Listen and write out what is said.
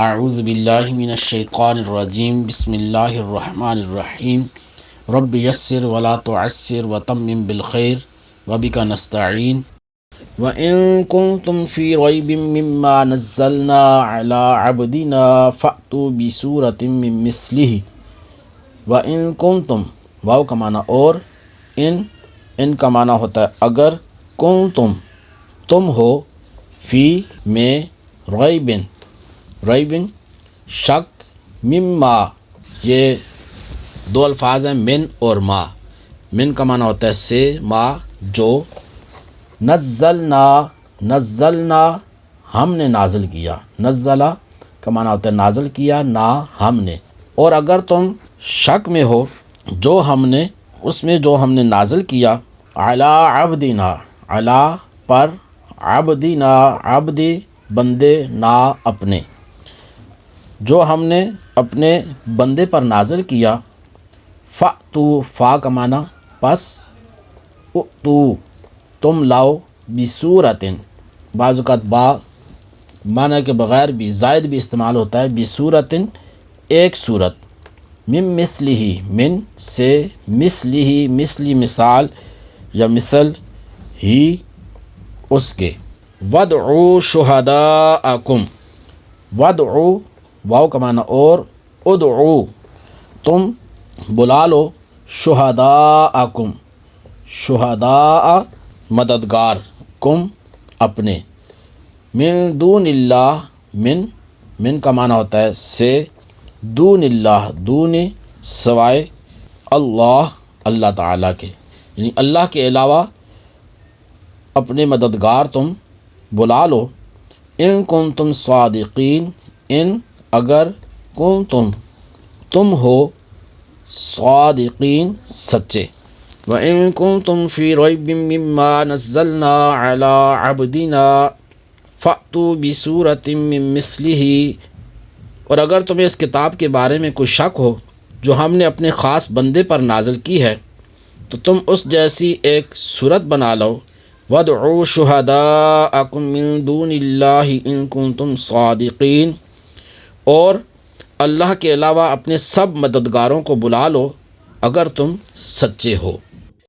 اعوذ باللہ من الشیطان الرجیم بسم اللہ الرحمن الرحیم رب یسر ولا تعسر وتمم بالخیر وبک نستعین وَإِن كُنتُمْ فِي رَيْبٍ مِّمَّا نَزَّلْنَا عَلَىٰ عَبْدِنَا فَأْتُوا بِسُورَةٍ مِّن مِّثْلِهِ وَإِن كُنتُمْ واو کا معنی اور ان کا معنی ہوتا ہے اگر تم ہو فی میں ریبن شک مما یہ دو الفاظ ہیں من اور ما من کا معنی ہوتا ہے سے ما جو نزلنا ہم نے نازل کیا نزلہ کا معنی ہوتا ہے نازل کیا نا ہم نے اور اگر تم شک میں ہو جو ہم نے نازل کیا علی عبدنا علی پر عبدنا عبد بندے نا اپنے جو ہم نے اپنے بندے پر نازل کیا فا کا معنی پس تم لاؤ بصورتن بعض اوقات با معنی کے بغیر بھی زائد بھی استعمال ہوتا ہے بصورتن ایک صورت من مثلہ من سے مثلی مثال یا مثل ہی اس کے وَادْعُوا شُهَدَاءَكُمْ وَادْعُوا واو کا معنی اور ادعو تم بلا لو شہداءکم شہداء مددگار کم اپنے من دون اللہ من کا معنی ہوتا ہے سے دون اللہ دون سوائے اللہ تعالیٰ کے یعنی اللہ کے علاوہ اپنے مددگار تم بلا لو ان کنتم صادقین ان اگر تم ہو صادقین سچے وَإِن كُنتُمْ فِي رَيْبٍ مِّمَّا نَزَّلْنَا عَلَىٰ عَبْدِنَا فَأْتُوا بِسُورَةٍ مِّن مِّثْلِهِ اور اگر تمہیں اس کتاب کے بارے میں کوئی شک ہو جو ہم نے اپنے خاص بندے پر نازل کی ہے تو تم اس جیسی ایک صورت بنا لو وَادْعُوا شُهَدَاءَكُم مِّن دُونِ اللَّهِ إِن كُنتُمْ صَادِقِينَ اور اللہ کے علاوہ اپنے سب مددگاروں کو بلا لو اگر تم سچے ہو